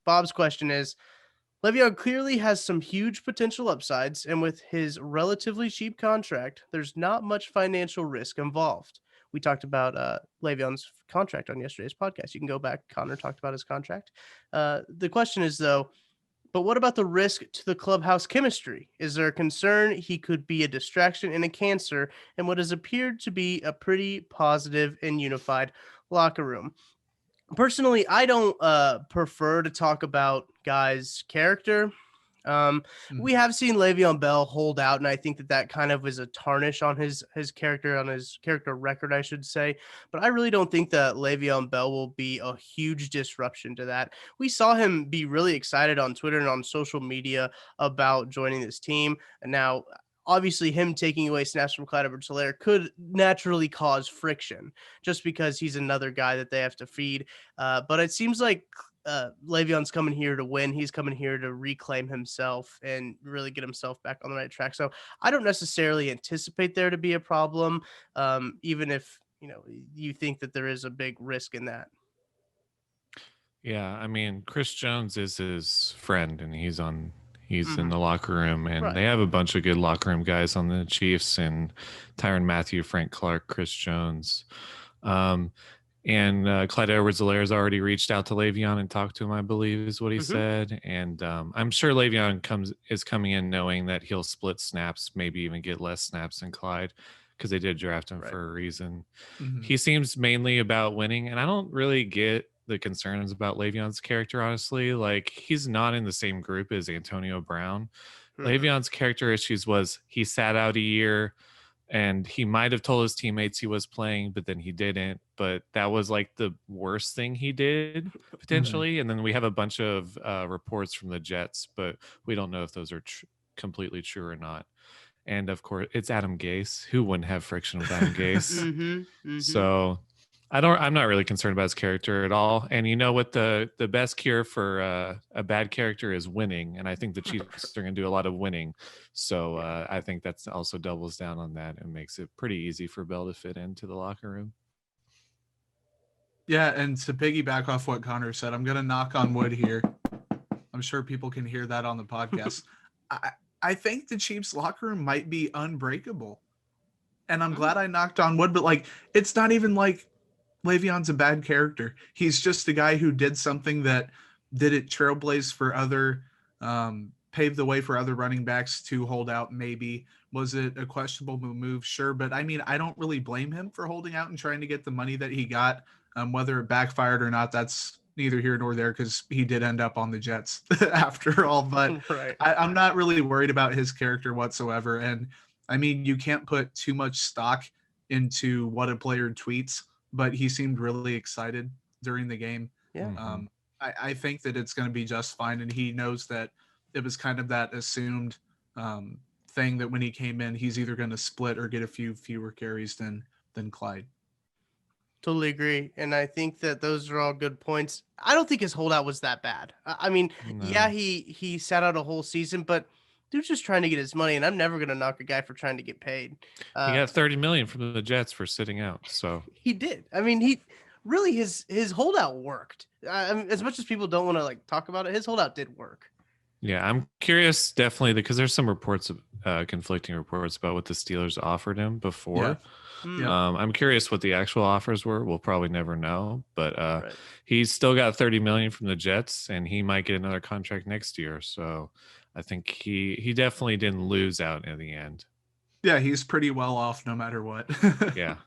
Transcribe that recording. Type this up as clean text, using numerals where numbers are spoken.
Bob's question is, Le'Veon clearly has some huge potential upsides, and with his relatively cheap contract, there's not much financial risk involved. We talked about Le'Veon's contract on yesterday's podcast. You can go back. Connor talked about his contract. The question is, though, but what about the risk to the clubhouse chemistry? Is there a concern he could be a distraction and a cancer in what has appeared to be a pretty positive and unified locker room? Personally, I don't prefer to talk about guys' character. Um, we Mhm. have seen Le'Veon Bell hold out, and I think that that kind of is a tarnish on his character, on his character record, I should say. But I really don't think that Le'Veon Bell will be a huge disruption to that. We saw him be really excited on Twitter and on social media about joining this team, and now. Obviously, him taking away snaps from Clyde Edwards-Helaire could naturally cause friction, just because he's another guy that they have to feed. But it seems like Le'Veon's coming here to win. He's coming here to reclaim himself and really get himself back on the right track. So I don't necessarily anticipate there to be a problem, even if you think that there is a big risk in that. Yeah, I mean, Chris Jones is his friend, and he's in Hmm. the locker room, and Right. they have a bunch of good locker room guys on the Chiefs, and Tyrann Mathieu, Frank Clark, Chris Jones. Um, and Clyde Edwards-Helaire has already reached out to Le'Veon and talked to him, I believe, is what he Hmm. said. And I'm sure Le'Veon is coming in knowing that he'll split snaps, maybe even get less snaps than Clyde, because they did draft him Right. for a reason. Mhm. He seems mainly about winning, and I don't really get the concerns about Le'Veon's character, honestly. Like, he's not in the same group as Antonio Brown. Hmm. Le'Veon's character issues was he sat out a year, and he might have told his teammates he was playing, but then he didn't. But that was like the worst thing he did Mhm. potentially. And then we have a bunch of reports from the Jets, but we don't know if those are completely true or not. And of course, it's Adam Gase. Who wouldn't have friction with Adam Gase? Hmm. Hmm. So I'm not really concerned about his character at all. And you know what, the best cure for a bad character is winning, and I think the Chiefs are going to do a lot of winning. So Yeah. I think that's also doubles down on that and makes it pretty easy for Bell to fit into the locker room. Yeah, and to piggyback off what Connor said, I'm gonna knock on wood here. I'm sure people can hear that on the podcast. I I think the Chiefs locker room might be unbreakable. And I'm Mm. glad I knocked on wood, but like it's not even like Le'Veon's a bad character. He's just a guy who did something that did it trailblaze for other, paved the way for other running backs to hold out. Maybe was it a questionable move? Sure, but I mean, I don't really blame him for holding out and trying to get the money that he got. Whether it backfired or not, that's neither here nor there because he did end up on the Jets after all. But Right. I'm not really worried about his character whatsoever. And I mean, you can't put too much stock into what a player tweets, but he seemed really excited during the game. Yeah. Hmm. I think that it's going to be just fine, and he knows that it was kind of that assumed thing that when he came in, he's either going to split or get a few fewer carries than Clyde. Totally agree. And I think that those are all good points. I don't think his holdout was that bad. I mean, yeah, No. he sat out a whole season, but dude's just trying to get his money, and I'm never gonna knock a guy for trying to get paid. He Uh, got 30 million from the Jets for sitting out. So he did. I mean, he really his holdout worked. I mean, as much as people don't want to like talk about it, his holdout did work. yeah, I'm curious, definitely, because there's some reports, conflicting reports about what the Steelers offered him Yeah. before. Hmm. Yep. I'm curious what the actual offers were. We'll probably never know, but Right. he's still got 30 million from the Jets, and he might get another contract next year. So I think he definitely didn't lose out in the end. Yeah, he's pretty well off no matter what. Yeah.